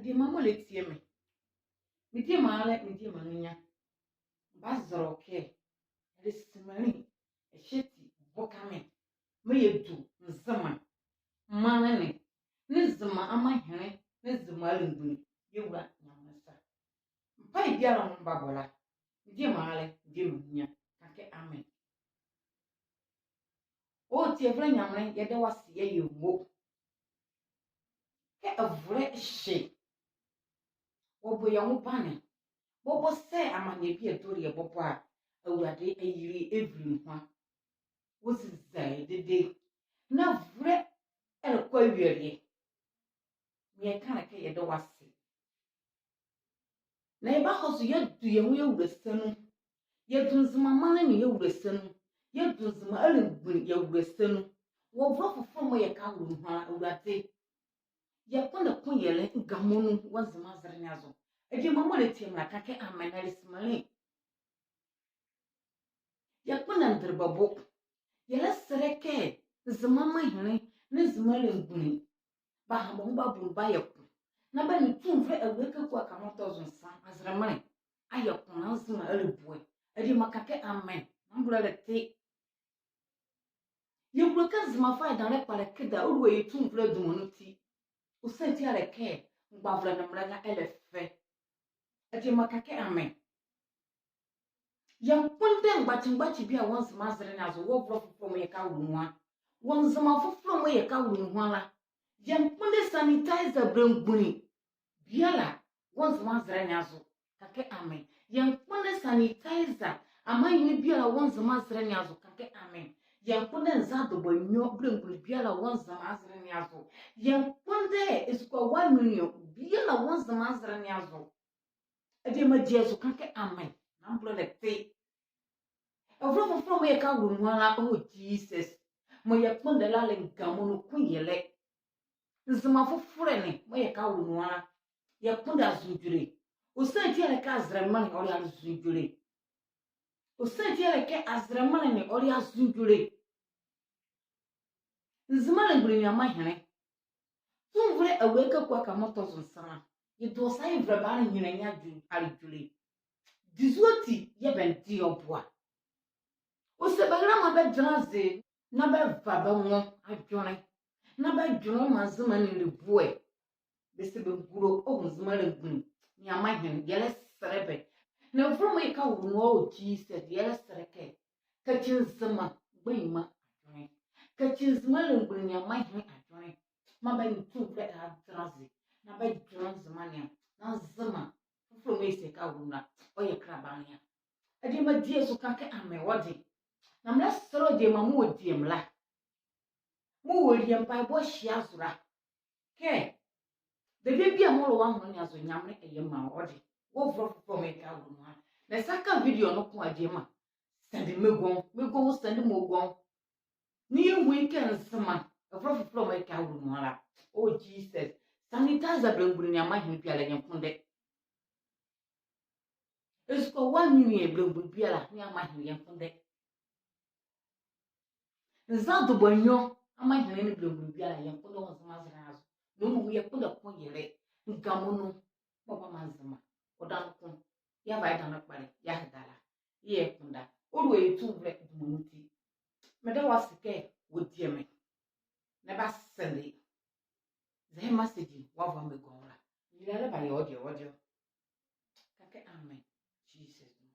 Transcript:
adi mama le tie me. Me die maale me die manunya. Bazoro ke. Ade simani. Esheti bokame. Me yedu nzama. Manane. Ne zama ama hene. Ne zama lunguni. Yewura nyamasa. Mpa biara no babola. Me die maale me die manunya. Kake amen. O tie vra nyamne yede wase ye yewo. Ke avure hye. Wobo ye ho bane. Bobo se amane bi edori ye bobo a awurade ayiri evrim ho. Wosizai dede. Na vure elkwa wiere. Me kana ke yede wase. Na eba hoso yedu ye ho yewuresanu. Yedunzuma mane ne yewuresanu. Yedunzuma alengbun yewuresanu. Wo vofofo mo ye ka wuru ho awurade. Yakona kunyele ngamonu wanzima zrenyazo. Edi mama le tie mna kake amen alismali. Yakona ndrbabo. Yele sereke zmama hene ne zmale nguni. Ba hamo ba bu ba yakun. Na ba ni tumfre aweke kwa kamoto zonsan azramane. Ayakun azma alibuwe. Edi makake amen. Nambula le te. Yebroka zma fa dan le pale keda urwe yitumfre dumunuti. Usenti aleke ngbavra namranga elefe. Edi makake amen. Yankunde ngbachi bia wonzima zrenyazo wo brofofo mo ye ka wunwa. Wonzima fofo mo ye ka wunwa la. Yankunde sanitizer brembuni. Biala wonzima zrenyazo kake amen. Yankunde sanitizer amayini biala wonzima zrenyazo kake amen. Yankunde nzado bonyo brembuni biala wonzima zrenyazo. Yankunde iskwa 1 million biala wonzima zrenyazo. Edi ma jesu kake amen. Namblo le te. Avro from ye ka wunwala oh Jesus. Mo ye ponde la le gamono kunyele. Nzima fofore ne mo ye ka wunwala. Ye ponde azunjure. Osenti ele ka azreman ori azunjure. Osenti ele ke azreman ne ori azunjure. Nzima le gburi nyama hene. Tumvre aweke kwa kamoto zonsana. Ye dosa ye vreba ne nyina nya ju alijure. Dizuoti ye benti obwa. Usebagrama be draze na be vabanwo adwone na be dwono mazuma ne lebue bese be guro ohunzuma le gun ni amahen yele serebe na from e ka wonu o Jesus yele sereke ka chinzuma gbeima adwone ka chinzuma le gun ni amahen adwone ma be ntu be draze na be dwono zuma ne na zuma from e se ka wonu o ye krabania ade ma die so ka ke ame wodi na mla soro de mamu odi mla mu wori empa bo hia zura ke de bia mo lo wa ho nya zo nyamne eye ma odi wo fofo me ka wo no na saka video no ko ade ma send megon send mogon ni ewu ike nsema fofo me ka wo no ala oh Jesus sanitizer blenguru ni amahin bia la nyakunde esko 1 million blenguru bia la ni amahin nyakunde nzado bonyo amahene ne blenguru bia la yankunde wonzima zrazo no mu ye kunda ko yele ngamono baba manzima odanko ya ba idana pare ya hadala ye kunda orwe tumvre dumunuti meda wasike wodieme na ba sende ze message wava me gonra yile ba ye audio kake amen Jesus.